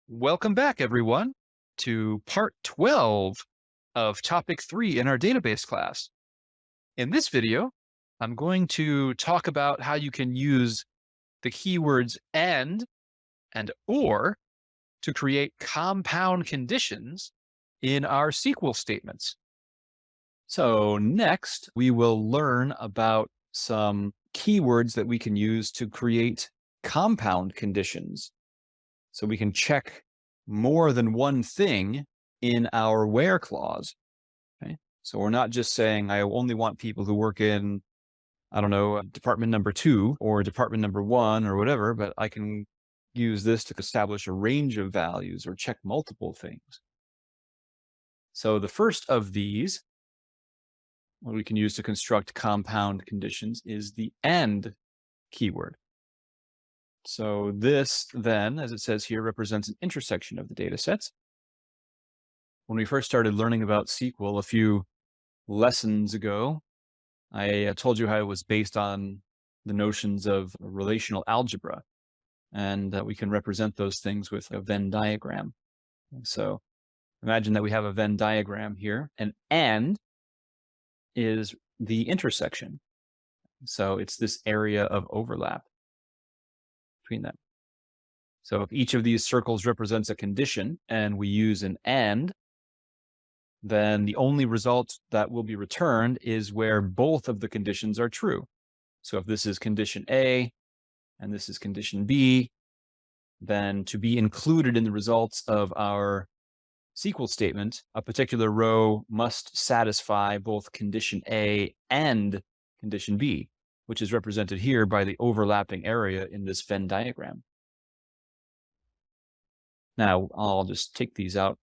Welcome back, everyone, to part 12 of topic 3 in our database class. In this video, I'm going to talk about how you can use the keywords and or to create compound conditions in our SQL statements. So next, we will learn about some keywords that we can use to create compound conditions. So we can check more than one thing in our where clause. Okay. So we're not just saying, I only want people who work in, I don't know, department number 2 or department number 1 or whatever, but I can use this to establish a range of values or check multiple things. So the first of these, what we can use to construct compound conditions, is the AND keyword. So this then, as it says here, represents an intersection of the data sets. When we first started learning about SQL a few lessons ago, I told you how it was based on the notions of relational algebra, and we can represent those things with a Venn diagram. So imagine that we have a Venn diagram here, and is the intersection. So it's this area of overlap between them. So if each of these circles represents a condition and we use an AND, then the only result that will be returned is where both of the conditions are true. So if this is condition A and this is condition B, then to be included in the results of our SQL statement, a particular row must satisfy both condition A and condition B, which is represented here by the overlapping area in this Venn diagram. Now, I'll just take these out,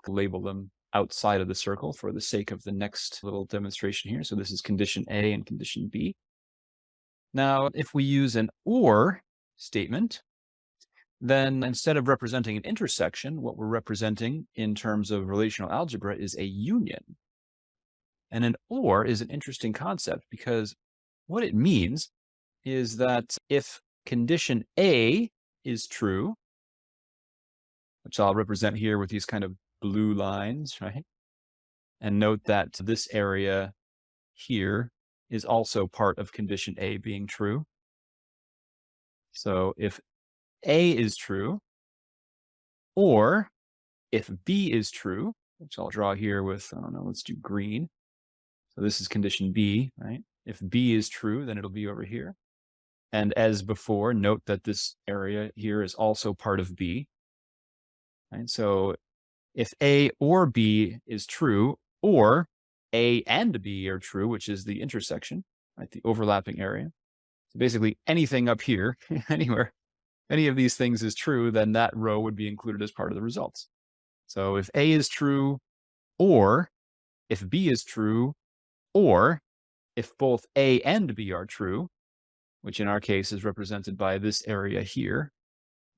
label them outside of the circle for the sake of the next little demonstration here. So this is condition A and condition B. Now, if we use an OR statement, then instead of representing an intersection, what we're representing in terms of relational algebra is a union. And an OR is an interesting concept because what it means is that if condition A is true, which I'll represent here with these kind of blue lines, right? And note that this area here is also part of condition A being true. So if A is true, or if B is true, which I'll draw here with, I don't know, let's do green. So this is condition B, right? If B is true, then it'll be over here. And as before, note that this area here is also part of B. Right? So if A or B is true, or A and B are true, which is the intersection, right, the overlapping area. So basically anything up here, anywhere, any of these things is true, then that row would be included as part of the results. So if A is true, or if B is true, or if both A and B are true, which in our case is represented by this area here,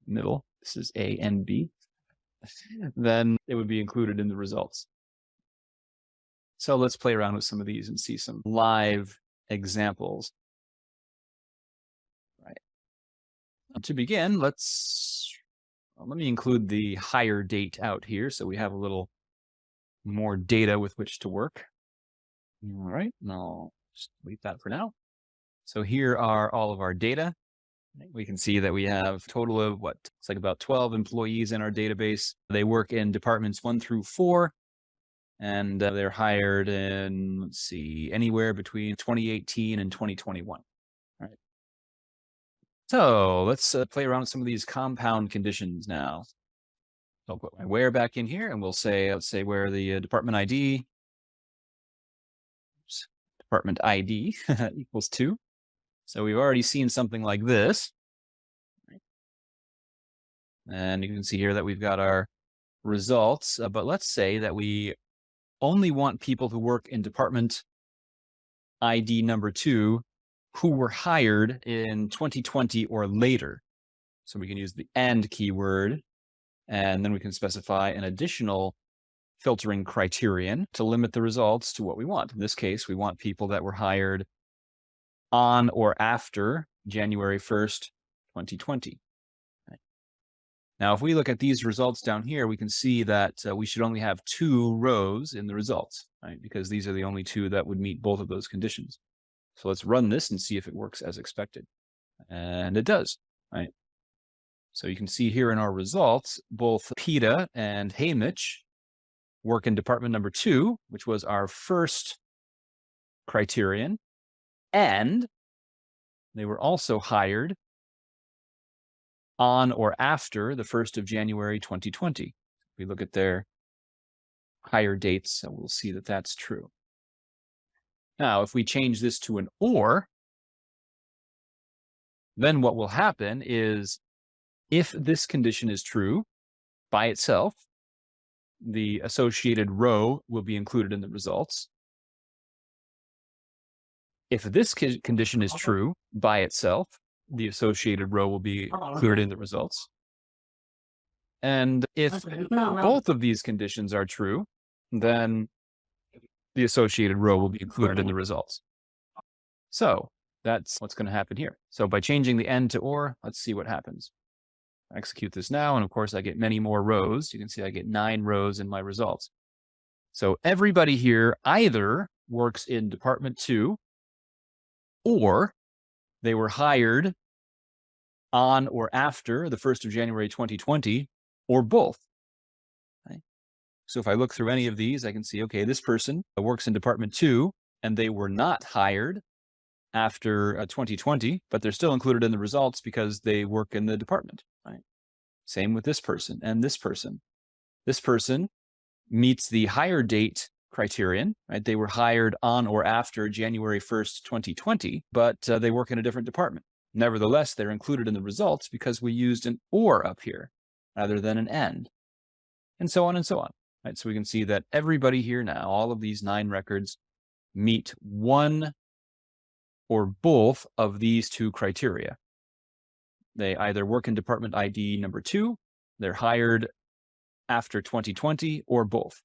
middle, this is A and B, then it would be included in the results. So let's play around with some of these and see some live examples. Right. To begin, let me include the hire date out here so we have a little more data with which to work. All right, and I'll just leave that for now. So here are all of our data. We can see that we have a total of it's like about 12 employees in our database. They work in departments 1 through 4, and they're hired in, let's see, anywhere between 2018 and 2021. All right. So let's play around with some of these compound conditions now. I'll put my where back in here, and we'll say, let's say where the department ID, department ID equals 2. So we've already seen something like this. And you can see here that we've got our results, but let's say that we only want people who work in department ID number 2 who were hired in 2020 or later. So we can use the AND keyword, and then we can specify an additional filtering criterion to limit the results to what we want. In this case, we want people that were hired on or after January 1st, 2020. Now, if we look at these results down here, we can see that we should only have 2 rows in the results, right? Because these are the only 2 that would meet both of those conditions. So let's run this and see if it works as expected. And it does, right? So you can see here in our results, both Peta and Hamish work in department number 2, which was our first criterion, and they were also hired on or after the 1st of January 2020. If we look at their hire dates, we'll see that that's true. Now, if we change this to an or, then what will happen is if this condition is true by itself, the associated row will be included in the results. If this condition is true by itself, the associated row will be included in the results. And if both of these conditions are true, then the associated row will be included in the results. So that's what's going to happen here. So by changing the and to or, let's see what happens. I execute this now, and of course I get many more rows. You can see I get 9 rows in my results. So everybody here either works in department 2, or they were hired on or after the 1st of January 2020, or both. Okay. So if I look through any of these, I can see, okay, this person works in department 2, and they were not hired after 2020, but they're still included in the results because they work in the department. Right? Same with this person and this person. This person meets the hire date criterion, right? They were hired on or after January 1st, 2020, but they work in a different department. Nevertheless, they're included in the results because we used an or up here rather than an and so on and so on. Right? So we can see that everybody here now, all of these 9 records, meet one or both of these 2 criteria. They either work in department ID number 2, they're hired after 2020, or both.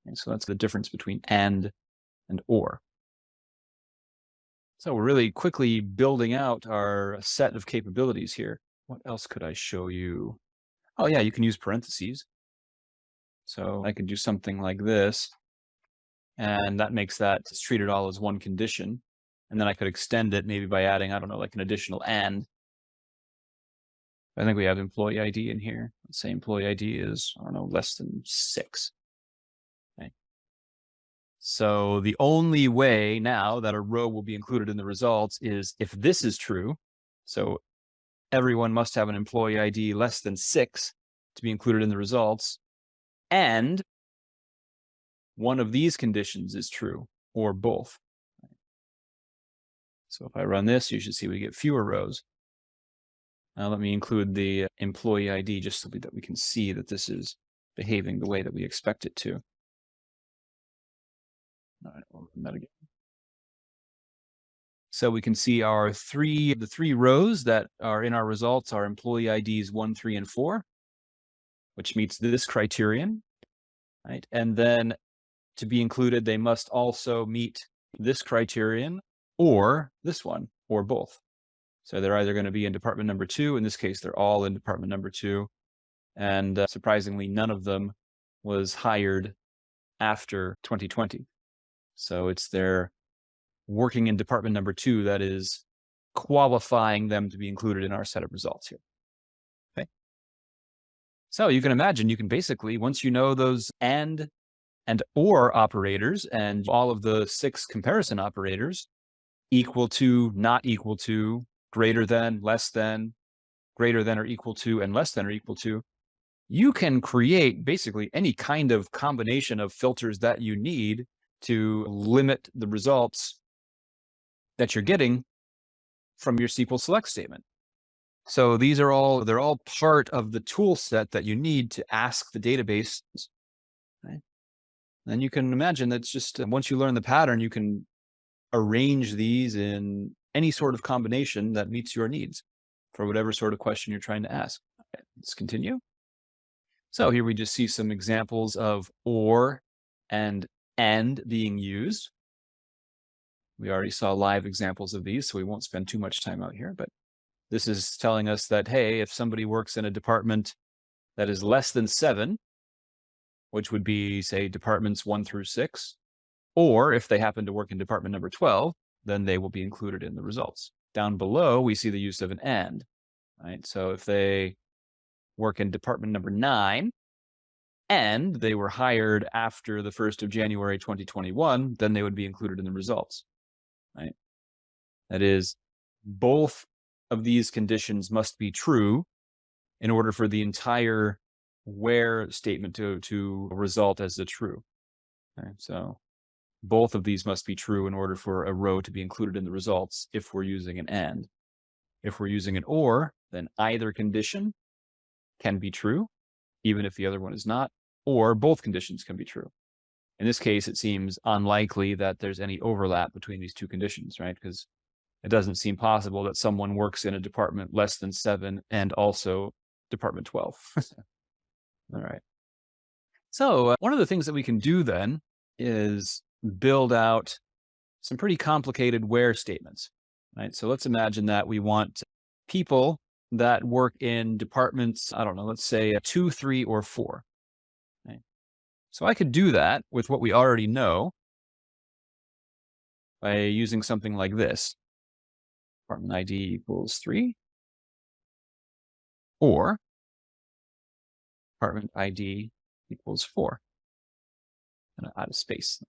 And so that's the difference between and or. So we're really quickly building out our set of capabilities here. What else could I show you? Oh yeah, you can use parentheses. So I could do something like this, and that makes that treat it all as one condition. And then I could extend it maybe by adding, I don't know, like an additional and. I think we have employee ID in here. Let's say employee ID is, I don't know, less than 6. Okay. So the only way now that a row will be included in the results is if this is true. So everyone must have an employee ID less than 6 to be included in the results. And one of these conditions is true, or both. So if I run this, you should see we get fewer rows. Now let me include the employee ID just so that we can see that this is behaving the way that we expect it to. All right, we'll run that again. So we can see the 3 rows that are in our results are employee IDs 1, 3, and 4, which meets this criterion, right? And then to be included, they must also meet this criterion or this one, or both. So they're either going to be in department number 2. In this case, they're all in department number 2. And surprisingly, none of them was hired after 2020. So it's their working in department number 2 that is qualifying them to be included in our set of results here. Okay. So you can imagine, you can basically, once you know those and or operators and all of the 6 comparison operators, equal to, not equal to, greater than, less than, greater than or equal to, and less than or equal to, you can create basically any kind of combination of filters that you need to limit the results that you're getting from your SQL select statement. So they're all part of the tool set that you need to ask the database. Right? And you can imagine that's just, once you learn the pattern, you can arrange these in any sort of combination that meets your needs for whatever sort of question you're trying to ask. Okay, let's continue. So here we just see some examples of or and being used. We already saw live examples of these, so we won't spend too much time out here, but This is telling us that, hey, if somebody works in a department that is less than 7, which would be, say, departments 1 through 6, or if they happen to work in department number 12, then they will be included in the results. Down below, we see the use of an and, right? So if they work in department number 9, and they were hired after the 1st of January 2021, then they would be included in the results, right? That is, both of these conditions must be true in order for the entire where statement to result as a true. Okay? So both of these must be true in order for a row to be included in the results if we're using an and. If we're using an or, then either condition can be true, even if the other one is not, or both conditions can be true. In this case, it seems unlikely that there's any overlap between these two conditions, right? Because it doesn't seem possible that someone works in a department less than 7 and also department 12. All right. So one of the things that we can do then is build out some pretty complicated where statements, right? So let's imagine that we want people that work in departments, I don't know, let's say 2, 3, or 4. Right? So I could do that with what we already know by using something like this. Department ID equals 3, or department ID equals 4. And out of space.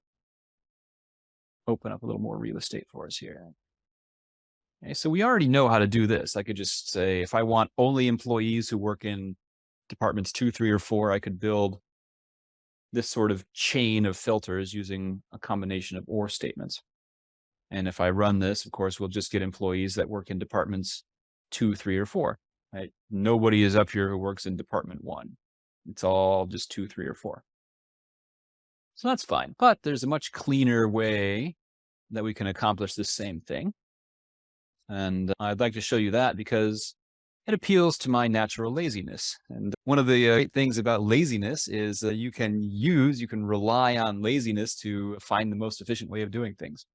Open up a little more real estate for us here. Okay, so we already know how to do this. I could just say, if I want only employees who work in departments 2, 3, or 4, I could build this sort of chain of filters using a combination of or statements. And if I run this, of course, we'll just get employees that work in departments 2, 3, or 4. Right? Nobody is up here who works in department 1. It's all just 2, 3, or 4. So that's fine. But there's a much cleaner way that we can accomplish this same thing. And I'd like to show you that because it appeals to my natural laziness. And one of the great things about laziness is you can rely on laziness to find the most efficient way of doing things.